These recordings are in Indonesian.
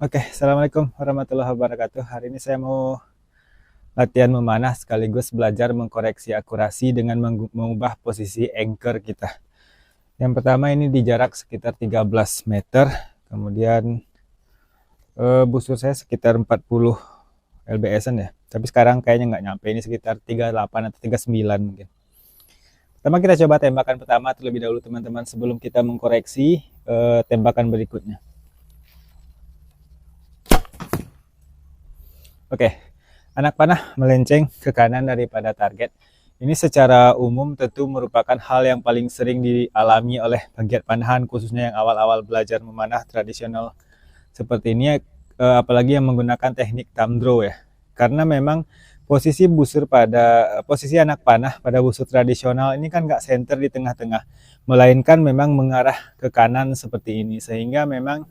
Oke, Assalamualaikum warahmatullahi wabarakatuh. Hari ini saya mau latihan memanah sekaligus belajar mengkoreksi akurasi dengan mengubah posisi anchor kita. Yang pertama ini di jarak sekitar 13 meter, kemudian busur saya sekitar 40 lbs-an ya. Tapi sekarang kayaknya nggak nyampe, ini sekitar 38 atau 39 mungkin. Pertama kita coba tembakan pertama terlebih dahulu teman-teman sebelum kita mengkoreksi tembakan berikutnya. Oke, anak panah melenceng ke kanan daripada target. Ini secara umum tentu merupakan hal yang paling sering dialami oleh penggiat panahan, khususnya yang awal-awal belajar memanah tradisional seperti ini, apalagi yang menggunakan teknik thumb draw ya. Karena memang posisi anak panah pada busur tradisional ini kan nggak center di tengah-tengah, melainkan memang mengarah ke kanan seperti ini, sehingga memang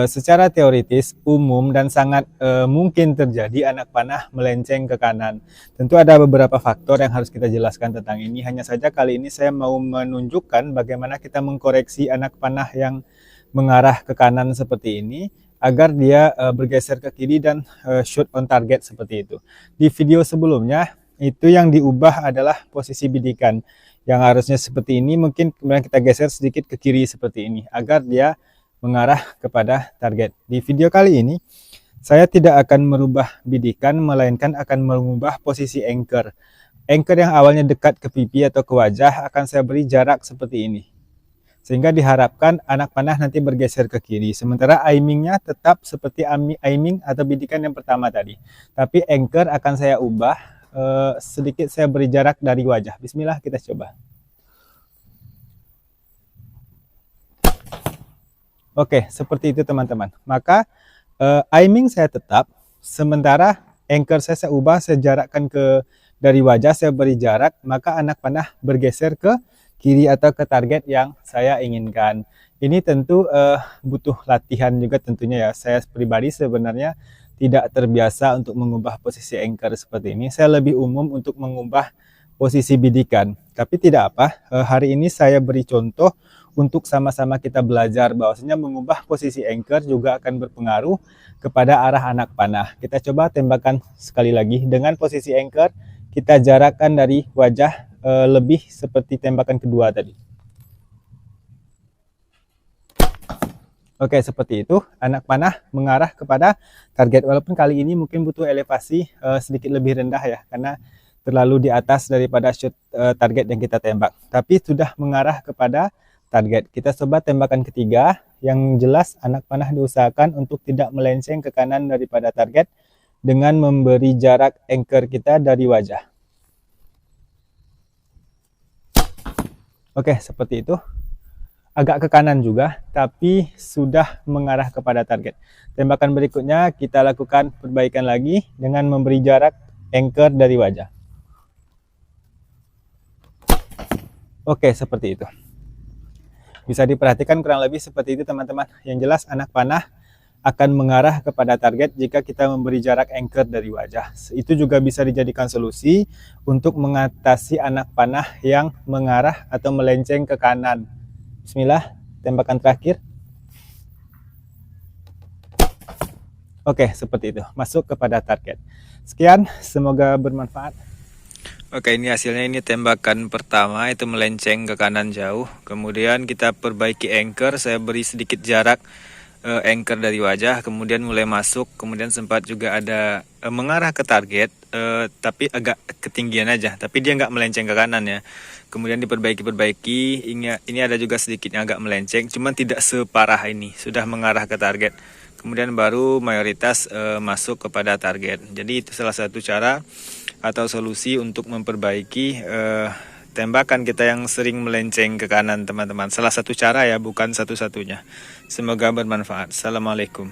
secara teoritis umum dan sangat mungkin terjadi anak panah melenceng ke kanan. Tentu ada beberapa faktor yang harus kita jelaskan tentang ini. Hanya saja kali ini saya mau menunjukkan bagaimana kita mengkoreksi anak panah yang mengarah ke kanan seperti ini agar dia bergeser ke kiri dan shoot on target seperti itu. Di video sebelumnya itu yang diubah adalah posisi bidikan. Yang harusnya seperti ini mungkin kemudian kita geser sedikit ke kiri seperti ini agar dia mengarah kepada target. Di video kali ini, saya tidak akan merubah bidikan, melainkan akan mengubah posisi anchor. Anchor yang awalnya dekat ke pipi atau ke wajah akan saya beri jarak seperti ini. Sehingga diharapkan anak panah nanti bergeser ke kiri. Sementara aimingnya tetap seperti aiming atau bidikan yang pertama tadi. Tapi anchor akan saya ubah, sedikit saya beri jarak dari wajah. Bismillah, kita coba. Oke, seperti itu teman-teman. Maka aiming saya tetap, sementara anchor saya ubah, saya jarakkan dari wajah, saya beri jarak, maka anak panah bergeser ke kiri atau ke target yang saya inginkan. Ini tentu butuh latihan juga tentunya ya. Saya pribadi sebenarnya tidak terbiasa untuk mengubah posisi anchor seperti ini. Saya lebih umum untuk mengubah posisi bidikan. Tapi tidak apa, hari ini saya beri contoh untuk sama-sama kita belajar bahwasanya mengubah posisi anchor juga akan berpengaruh kepada arah anak panah. Kita coba tembakan sekali lagi dengan posisi anchor, kita jarakkan dari wajah lebih seperti tembakan kedua tadi. Oke, seperti itu. Anak panah mengarah kepada target, walaupun kali ini mungkin butuh elevasi sedikit lebih rendah ya, karena terlalu di atas daripada shoot target yang kita tembak. Tapi sudah mengarah kepada target. Kita coba tembakan ketiga. Yang jelas anak panah diusahakan untuk tidak melenceng ke kanan daripada target dengan memberi jarak anchor kita dari wajah. Oke, seperti itu. Agak ke kanan juga, tapi sudah mengarah kepada target. Tembakan berikutnya kita lakukan perbaikan lagi dengan memberi jarak anchor dari wajah. Oke, seperti itu. Bisa diperhatikan kurang lebih seperti itu teman-teman. Yang jelas anak panah akan mengarah kepada target jika kita memberi jarak anchor dari wajah. Itu juga bisa dijadikan solusi untuk mengatasi anak panah yang mengarah atau melenceng ke kanan. Bismillah, tembakan terakhir. Oke, seperti itu. Masuk kepada target. Sekian, semoga bermanfaat. Oke, ini hasilnya, ini tembakan pertama itu melenceng ke kanan jauh. Kemudian kita perbaiki anchor, saya beri sedikit jarak anchor dari wajah, kemudian mulai masuk, kemudian sempat juga ada mengarah ke target, tapi agak ketinggian aja, tapi dia nggak melenceng ke kanan ya. Kemudian diperbaiki, ini ada juga sedikitnya agak melenceng, cuman tidak separah ini, sudah mengarah ke target. Kemudian baru mayoritas masuk kepada target. Jadi itu salah satu cara atau solusi untuk memperbaiki tembakan kita yang sering melenceng ke kanan teman-teman. Salah satu cara ya, bukan satu-satunya. Semoga bermanfaat. Assalamualaikum.